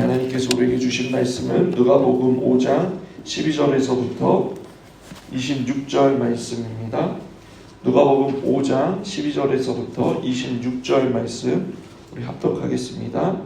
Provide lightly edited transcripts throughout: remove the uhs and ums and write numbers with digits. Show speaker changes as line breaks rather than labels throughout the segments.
하나님께서 우리에게 주신 말씀은 누가복음 5장 12절에서부터 26절 말씀입니다. 누가복음 5장 12절에서부터 26절 말씀 우리 합독하겠습니다.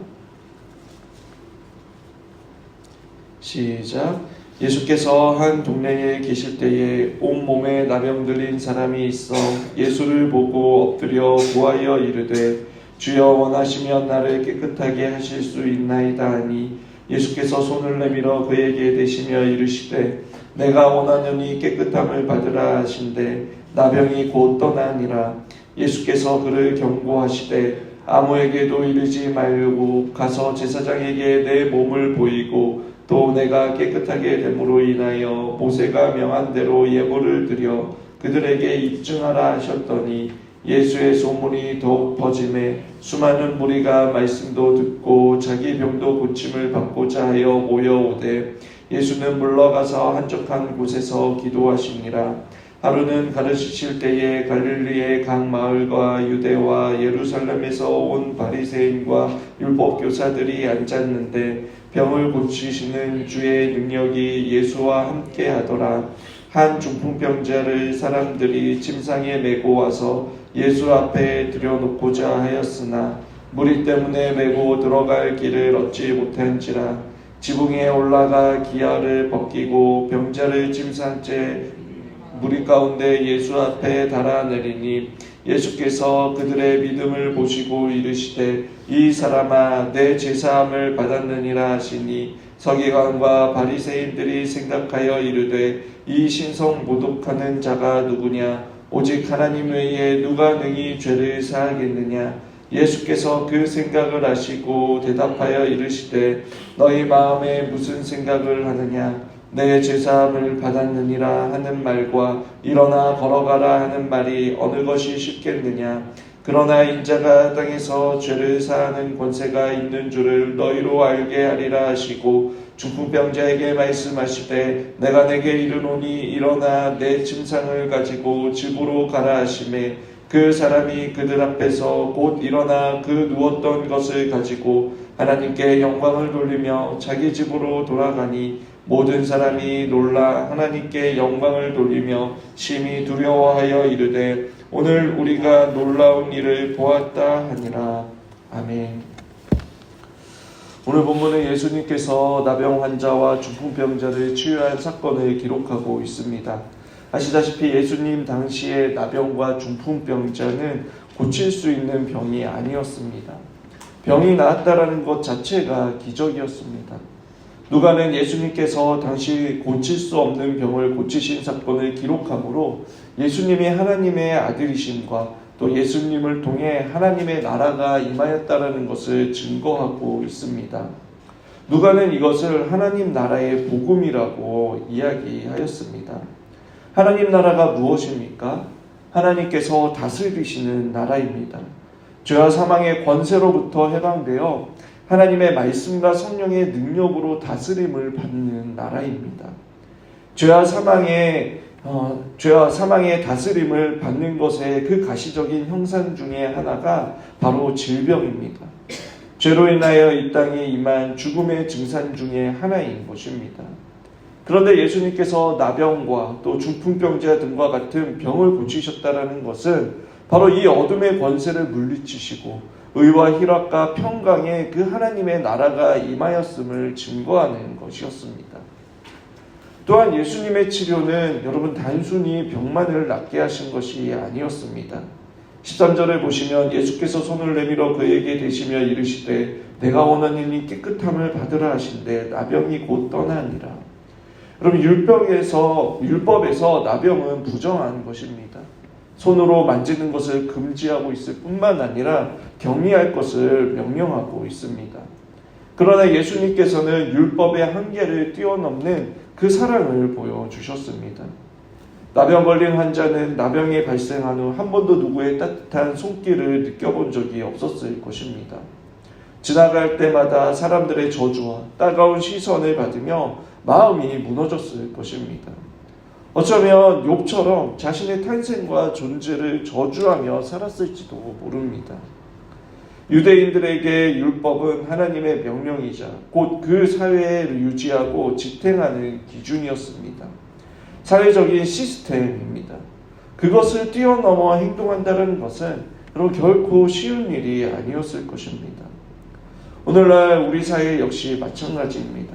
시작. 예수께서 한 동네에 계실 때에 온몸에 나병 들린 사람이 있어 예수를 보고 엎드려 구하여 이르되 주여 원하시면 나를 깨끗하게 하실 수 있나이다 하니 예수께서 손을 내밀어 그에게 대시며 이르시되 내가 원하노니 깨끗함을 받으라 하신대 나병이 곧 떠나니라. 예수께서 그를 경고하시되 아무에게도 이르지 말고 가서 제사장에게 내 몸을 보이고 또 내가 깨끗하게 됨으로 인하여 모세가 명한 대로 예물을 드려 그들에게 입증하라 하셨더니 예수의 소문이 더욱 퍼지매 수많은 무리가 말씀도 듣고 자기 병도 고침을 받고자 하여 모여오되 예수는 물러가서 한적한 곳에서 기도하시니라. 하루는 가르치실 때에 갈릴리의 각 마을과 유대와 예루살렘에서 온 바리새인과 율법 교사들이 앉았는데 병을 고치시는 주의 능력이 예수와 함께 하더라. 한 중풍병자를 사람들이 침상에 메고 와서 예수 앞에 들여놓고자 하였으나 무리 때문에 메고 들어갈 길을 얻지 못한지라. 지붕에 올라가 기아를 벗기고 병자를 침상째 무리 가운데 예수 앞에 달아내리니 예수께서 그들의 믿음을 보시고 이르시되 이 사람아 내 제사함을 받았느니라 하시니 서기관과 바리새인들이 생각하여 이르되 이 신성 모독하는 자가 누구냐 오직 하나님 외에 누가 능히 죄를 사하겠느냐. 예수께서 그 생각을 아시고 대답하여 이르시되 너희 마음에 무슨 생각을 하느냐 내 제사함을 받았느니라 하는 말과 일어나 걸어가라 하는 말이 어느 것이 쉽겠느냐. 그러나 인자가 땅에서 죄를 사하는 권세가 있는 줄을 너희로 알게 하리라 하시고 중풍병자에게 말씀하시되 내가 내게 이르노니 일어나 내 침상을 가지고 집으로 가라 하시매 그 사람이 그들 앞에서 곧 일어나 그 누웠던 것을 가지고 하나님께 영광을 돌리며 자기 집으로 돌아가니 모든 사람이 놀라 하나님께 영광을 돌리며 심히 두려워하여 이르되 오늘 우리가 놀라운 일을 보았다 하니라. 아멘. 오늘 본문은 예수님께서 나병 환자와 중풍병자를 치유한 사건을 기록하고 있습니다. 아시다시피 예수님 당시에 나병과 중풍병자는 고칠 수 있는 병이 아니었습니다. 병이 나았다라는 것 자체가 기적이었습니다. 누가는 예수님께서 당시 고칠 수 없는 병을 고치신 사건을 기록하므로 예수님이 하나님의 아들이심과 또 예수님을 통해 하나님의 나라가 임하였다라는 것을 증거하고 있습니다. 누가는 이것을 하나님 나라의 복음이라고 이야기하였습니다. 하나님 나라가 무엇입니까? 하나님께서 다스리시는 나라입니다. 죄와 사망의 권세로부터 해방되어 하나님의 말씀과 성령의 능력으로 다스림을 받는 나라입니다. 죄와 사망의 다스림을 받는 것의 그 가시적인 형상 중에 하나가 바로 질병입니다. 죄로 인하여 이 땅에 임한 죽음의 증상 중에 하나인 것입니다. 그런데 예수님께서 나병과 또 중풍병자 등과 같은 병을 고치셨다는 것은 바로 이 어둠의 권세를 물리치시고 의와 희락과 평강의 그 하나님의 나라가 임하였음을 증거하는 것이었습니다. 또한 예수님의 치료는 여러분 단순히 병만을 낫게 하신 것이 아니었습니다. 13절을 보시면 예수께서 손을 내밀어 그에게 대시며 이르시되 내가 원하노니 깨끗함을 받으라 하신대 나병이 곧 떠나니라. 여러분 율법에서 나병은 부정한 것입니다. 손으로 만지는 것을 금지하고 있을 뿐만 아니라 격리할 것을 명령하고 있습니다. 그러나 예수님께서는 율법의 한계를 뛰어넘는 그 사랑을 보여주셨습니다. 나병 걸린 환자는 나병이 발생한 후 한 번도 누구의 따뜻한 손길을 느껴본 적이 없었을 것입니다. 지나갈 때마다 사람들의 저주와 따가운 시선을 받으며 마음이 무너졌을 것입니다. 어쩌면 욥처럼 자신의 탄생과 존재를 저주하며 살았을지도 모릅니다. 유대인들에게 율법은 하나님의 명령이자 곧 그 사회를 유지하고 지탱하는 기준이었습니다. 사회적인 시스템입니다. 그것을 뛰어넘어 행동한다는 것은 여러분 결코 쉬운 일이 아니었을 것입니다. 오늘날 우리 사회 역시 마찬가지입니다.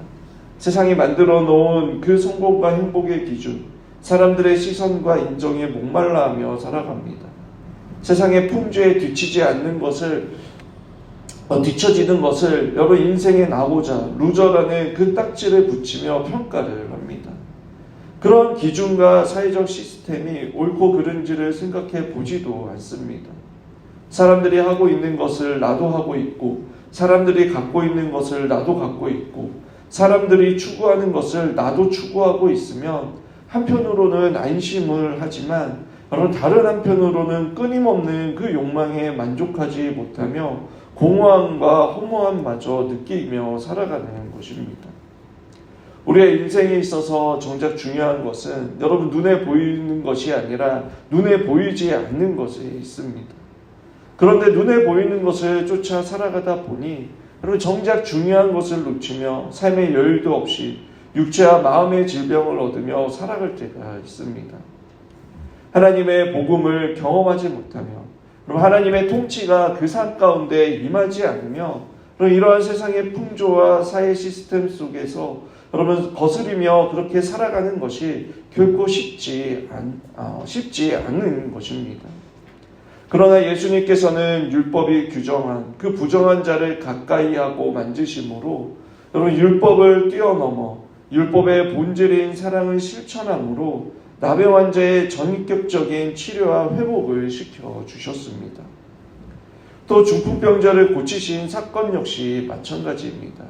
세상이 만들어 놓은 그 성공과 행복의 기준, 사람들의 시선과 인정에 목말라하며 살아갑니다. 세상의 풍조에 뒤처지는 것을 여러분 인생에 나오자 루저라는 그 딱지를 붙이며 평가를 합니다. 그런 기준과 사회적 시스템이 옳고 그른지를 생각해 보지도 않습니다. 사람들이 하고 있는 것을 나도 하고 있고, 사람들이 갖고 있는 것을 나도 갖고 있고, 사람들이 추구하는 것을 나도 추구하고 있으면 한편으로는 안심을 하지만 여러분 다른 한편으로는 끊임없는 그 욕망에 만족하지 못하며 공허함과 허무함마저 느끼며 살아가는 것입니다. 우리의 인생에 있어서 정작 중요한 것은 여러분 눈에 보이는 것이 아니라 눈에 보이지 않는 것에 있습니다. 그런데 눈에 보이는 것을 쫓아 살아가다 보니 여러분 정작 중요한 것을 놓치며 삶의 여유도 없이 육체와 마음의 질병을 얻으며 살아갈 때가 있습니다. 하나님의 복음을 경험하지 못하며 그럼 하나님의 통치가 그 삶 가운데 임하지 않으며 그럼 이러한 세상의 풍조와 사회 시스템 속에서 여러분 거스리며 그렇게 살아가는 것이 결코 쉽지 않은 것입니다. 그러나 예수님께서는 율법이 규정한 그 부정한 자를 가까이하고 만지심으로 여러분 율법을 뛰어넘어 율법의 본질인 사랑을 실천함으로 나병 환자의 전격적인 치료와 회복을 시켜주셨습니다. 또 중풍병자를 고치신 사건 역시 마찬가지입니다.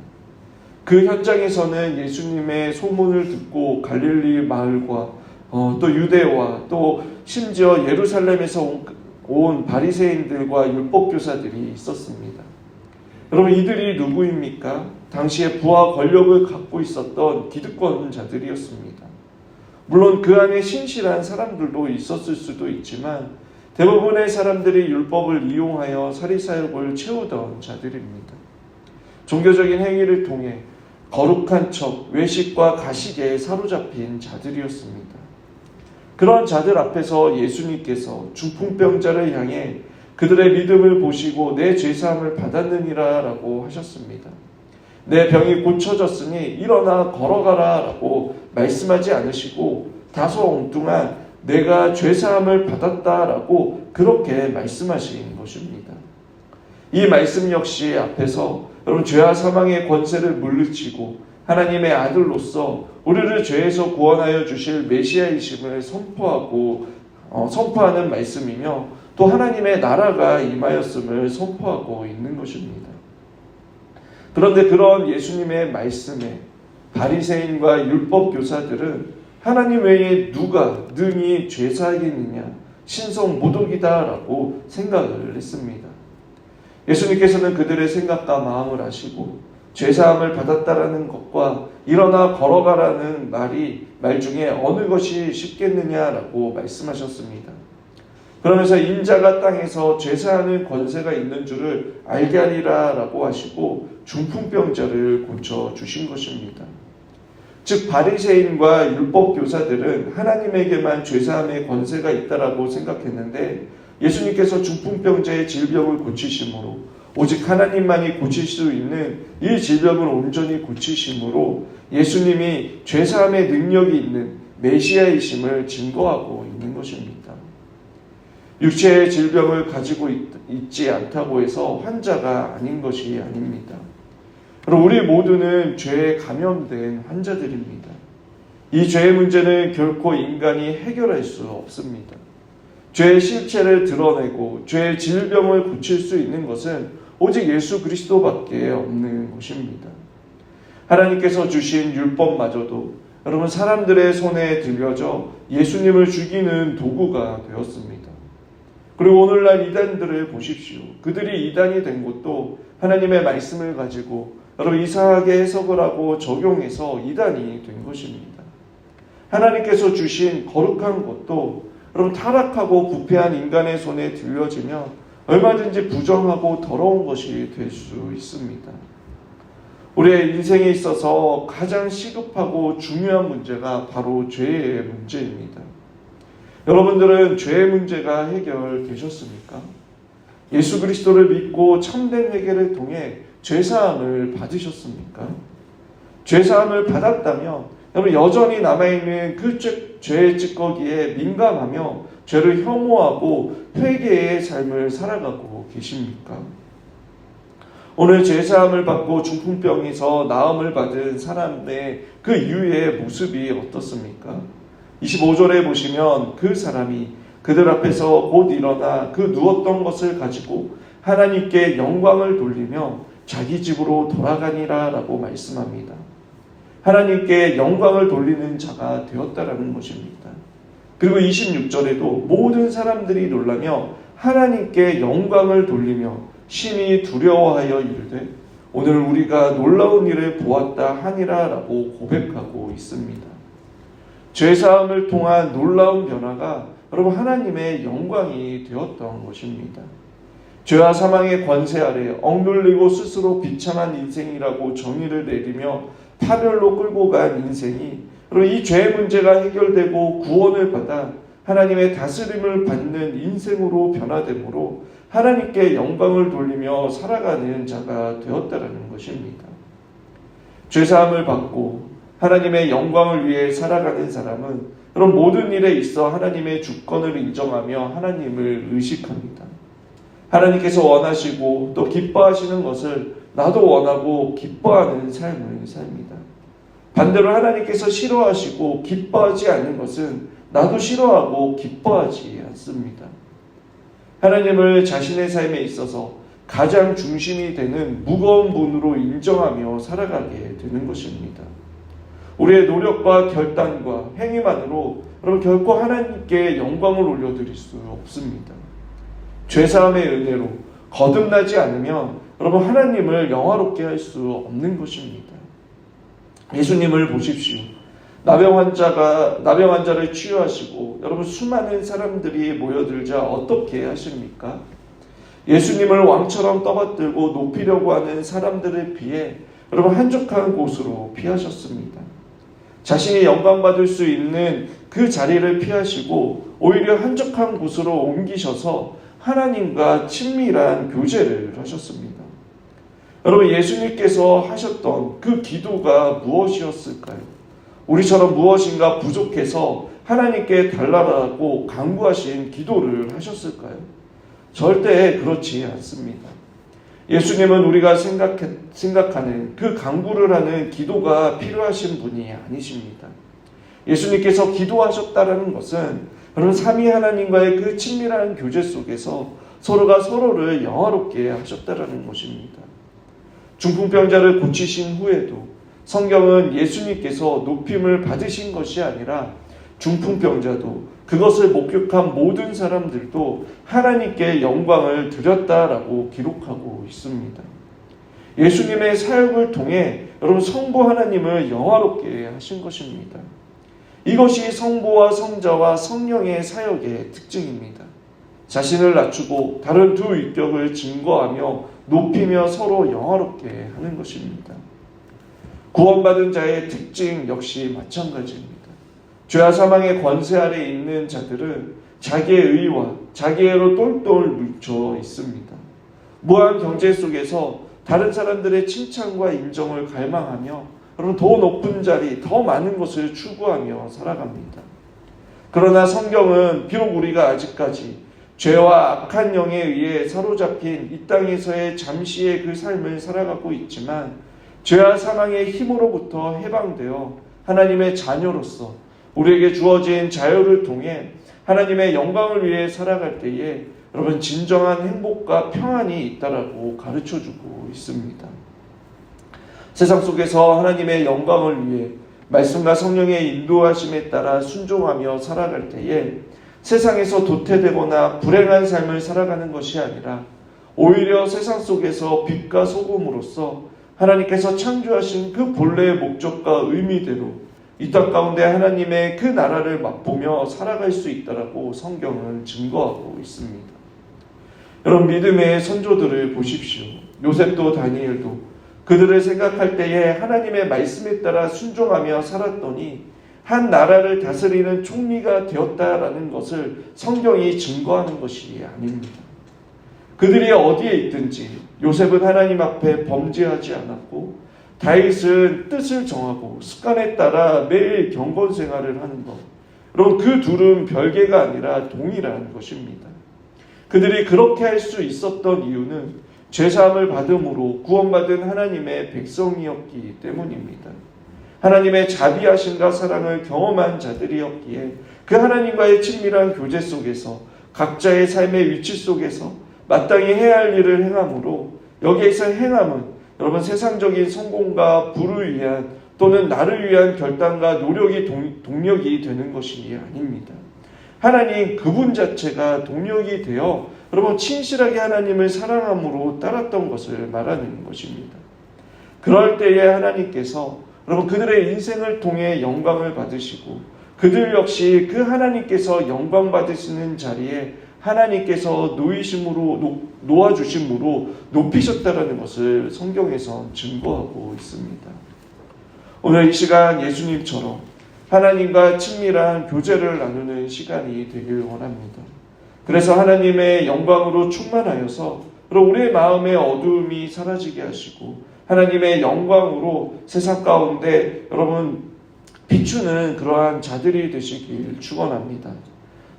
그 현장에서는 예수님의 소문을 듣고 갈릴리 마을과 또 유대와 또 심지어 예루살렘에서 온 바리새인들과 율법교사들이 있었습니다. 여러분 이들이 누구입니까? 당시에 부와 권력을 갖고 있었던 기득권자들이었습니다. 물론 그 안에 신실한 사람들도 있었을 수도 있지만 대부분의 사람들이 율법을 이용하여 사리사욕을 채우던 자들입니다. 종교적인 행위를 통해 거룩한 척, 외식과 가식에 사로잡힌 자들이었습니다. 그런 자들 앞에서 예수님께서 중풍병자를 향해 그들의 믿음을 보시고 내 죄사함을 받았느니라 라고 하셨습니다. 내 병이 고쳐졌으니 일어나 걸어가라 라고 말씀하지 않으시고 다소 엉뚱한 내가 죄사함을 받았다라고 그렇게 말씀하신 것입니다. 이 말씀 역시 앞에서 여러분 죄와 사망의 권세를 물리치고 하나님의 아들로서 우리를 죄에서 구원하여 주실 메시아이심을 선포하는 말씀이며 또 하나님의 나라가 임하였음을 선포하고 있는 것입니다. 그런데 그런 예수님의 말씀에 바리새인과 율법교사들은 하나님 외에 누가 능히 죄사하겠느냐 신성모독이다라고 생각을 했습니다. 예수님께서는 그들의 생각과 마음을 아시고 죄사함을 받았다라는 것과 일어나 걸어가라는 말 중에 어느 것이 쉽겠느냐라고 말씀하셨습니다. 그러면서 인자가 땅에서 죄사하는 권세가 있는 줄을 알게 하리라라고 하시고 중풍병자를 고쳐주신 것입니다. 즉 바리새인과 율법교사들은 하나님에게만 죄사함의 권세가 있다라고 생각했는데 예수님께서 중풍병자의 질병을 고치심으로 오직 하나님만이 고칠 수 있는 이 질병을 온전히 고치심으로 예수님이 죄사함의 능력이 있는 메시아이심을 증거하고 있는 것입니다. 육체의 질병을 가지고 있지 않다고 해서 환자가 아닌 것이 아닙니다. 그리고 우리 모두는 죄에 감염된 환자들입니다. 이 죄의 문제는 결코 인간이 해결할 수 없습니다. 죄의 실체를 드러내고 죄의 질병을 고칠 수 있는 것은 오직 예수 그리스도밖에 없는 것입니다. 하나님께서 주신 율법마저도 여러분 사람들의 손에 들려져 예수님을 죽이는 도구가 되었습니다. 그리고 오늘날 이단들을 보십시오. 그들이 이단이 된 것도 하나님의 말씀을 가지고 여러분 이상하게 해석을 하고 적용해서 이단이 된 것입니다. 하나님께서 주신 거룩한 것도 여러분 타락하고 부패한 인간의 손에 들려지며 얼마든지 부정하고 더러운 것이 될 수 있습니다. 우리의 인생에 있어서 가장 시급하고 중요한 문제가 바로 죄의 문제입니다. 여러분들은 죄의 문제가 해결되셨습니까? 예수 그리스도를 믿고 참된 회개를 통해 죄사함을 받으셨습니까? 죄사함을 받았다면 여러분 여전히 남아있는 그 죄의 찌꺼기에 민감하며 죄를 혐오하고 회개의 삶을 살아가고 계십니까? 오늘 죄사함을 받고 중풍병에서 나음을 받은 사람의 그 이후의 모습이 어떻습니까? 25절에 보시면 그 사람이 그들 앞에서 곧 일어나 그 누웠던 것을 가지고 하나님께 영광을 돌리며 자기 집으로 돌아가니라 라고 말씀합니다. 하나님께 영광을 돌리는 자가 되었다라는 것입니다. 그리고 26절에도 모든 사람들이 놀라며 하나님께 영광을 돌리며 심히 두려워하여 이르되 오늘 우리가 놀라운 일을 보았다 하니라 라고 고백하고 있습니다. 죄사함을 통한 놀라운 변화가 여러분 하나님의 영광이 되었던 것입니다. 죄와 사망의 권세 아래 억눌리고 스스로 비참한 인생이라고 정의를 내리며 파멸로 끌고 간 인생이 여러분 이 죄의 문제가 해결되고 구원을 받아 하나님의 다스림을 받는 인생으로 변화되므로 하나님께 영광을 돌리며 살아가는 자가 되었다라는 것입니다. 죄사함을 받고 하나님의 영광을 위해 살아가는 사람은 그런 모든 일에 있어 하나님의 주권을 인정하며 하나님을 의식합니다. 하나님께서 원하시고 또 기뻐하시는 것을 나도 원하고 기뻐하는 삶을 삽니다. 반대로 하나님께서 싫어하시고 기뻐하지 않는 것은 나도 싫어하고 기뻐하지 않습니다. 하나님을 자신의 삶에 있어서 가장 중심이 되는 무거운 분으로 인정하며 살아가게 되는 것입니다. 우리의 노력과 결단과 행위만으로 여러분 결코 하나님께 영광을 올려드릴 수 없습니다. 죄사함의 은혜로 거듭나지 않으면 여러분 하나님을 영화롭게 할 수 없는 것입니다. 예수님을 보십시오. 나병 환자를 치유하시고 여러분 수많은 사람들이 모여들자 어떻게 하십니까? 예수님을 왕처럼 떠받들고 높이려고 하는 사람들을 피해 여러분 한적한 곳으로 피하셨습니다. 자신이 영광받을 수 있는 그 자리를 피하시고 오히려 한적한 곳으로 옮기셔서 하나님과 친밀한 교제를 하셨습니다. 여러분 예수님께서 하셨던 그 기도가 무엇이었을까요? 우리처럼 무엇인가 부족해서 하나님께 달라고 간구하신 기도를 하셨을까요? 절대 그렇지 않습니다. 예수님은 우리가 생각하는 그 간구를 하는 기도가 필요하신 분이 아니십니다. 예수님께서 기도하셨다는 것은 여러분 삼위 하나님과의 그 친밀한 교제 속에서 서로가 서로를 영화롭게 하셨다는 것입니다. 중풍병자를 고치신 후에도 성경은 예수님께서 높임을 받으신 것이 아니라 중풍병자도 그것을 목격한 모든 사람들도 하나님께 영광을 드렸다라고 기록하고 있습니다. 예수님의 사역을 통해 여러분 성부 하나님을 영화롭게 하신 것입니다. 이것이 성부와 성자와 성령의 사역의 특징입니다. 자신을 낮추고 다른 두 위격을 증거하며 높이며 서로 영화롭게 하는 것입니다. 구원받은 자의 특징 역시 마찬가지입니다. 죄와 사망의 권세 아래 있는 자들은 자기의 의와 자기애로 똘똘 뭉쳐 있습니다. 무한 경제 속에서 다른 사람들의 칭찬과 인정을 갈망하며 여러분 더 높은 자리, 더 많은 것을 추구하며 살아갑니다. 그러나 성경은 비록 우리가 아직까지 죄와 악한 영에 의해 사로잡힌 이 땅에서의 잠시의 그 삶을 살아가고 있지만 죄와 사망의 힘으로부터 해방되어 하나님의 자녀로서 우리에게 주어진 자유를 통해 하나님의 영광을 위해 살아갈 때에 여러분 진정한 행복과 평안이 있다라고 가르쳐주고 있습니다. 세상 속에서 하나님의 영광을 위해 말씀과 성령의 인도하심에 따라 순종하며 살아갈 때에 세상에서 도태되거나 불행한 삶을 살아가는 것이 아니라 오히려 세상 속에서 빛과 소금으로서 하나님께서 창조하신 그 본래의 목적과 의미대로 이 땅 가운데 하나님의 그 나라를 맛보며 살아갈 수 있다라고 성경은 증거하고 있습니다. 여러분, 믿음의 선조들을 보십시오. 요셉도 다니엘도 그들을 생각할 때에 하나님의 말씀에 따라 순종하며 살았더니 한 나라를 다스리는 총리가 되었다라는 것을 성경이 증거하는 것이 아닙니다. 그들이 어디에 있든지 요셉은 하나님 앞에 범죄하지 않았고, 다윗은 뜻을 정하고 습관에 따라 매일 경건 생활을 하는 것. 여러분, 그 둘은 별개가 아니라 동일한 것입니다. 그들이 그렇게 할 수 있었던 이유는 죄사함을 받음으로 구원받은 하나님의 백성이었기 때문입니다. 하나님의 자비하심과 사랑을 경험한 자들이었기에 그 하나님과의 친밀한 교제 속에서 각자의 삶의 위치 속에서 마땅히 해야 할 일을 행함으로, 여기에서 행함은 여러분 세상적인 성공과 부를 위한 또는 나를 위한 결단과 노력이 동력이 되는 것이 아닙니다. 하나님 그분 자체가 동력이 되어 여러분 진실하게 하나님을 사랑함으로 따랐던 것을 말하는 것입니다. 그럴 때에 하나님께서 여러분 그들의 인생을 통해 영광을 받으시고, 그들 역시 그 하나님께서 영광 받으시는 자리에 하나님께서 놓아주심으로 높이셨다라는 것을 성경에서 증거하고 있습니다. 오늘 이 시간 예수님처럼 하나님과 친밀한 교제를 나누는 시간이 되길 원합니다. 그래서 하나님의 영광으로 충만하여서 우리의 마음의 어두움이 사라지게 하시고, 하나님의 영광으로 세상 가운데 여러분 비추는 그러한 자들이 되시길 축원합니다.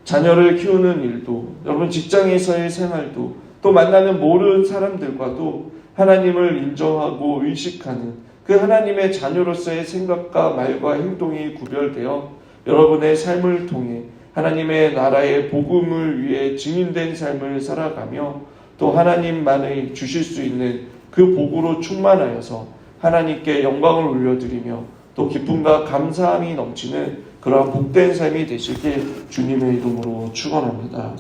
자녀를 키우는 일도, 여러분 직장에서의 생활도, 또 만나는 모르는 사람들과도 하나님을 인정하고 의식하는 그 하나님의 자녀로서의 생각과 말과 행동이 구별되어 여러분의 삶을 통해 하나님의 나라의 복음을 위해 증인된 삶을 살아가며, 또 하나님만이 주실 수 있는 그 복으로 충만하여서 하나님께 영광을 올려드리며 또 기쁨과 감사함이 넘치는 그러한 복된 삶이 되시길 주님의 이름으로 축원합니다.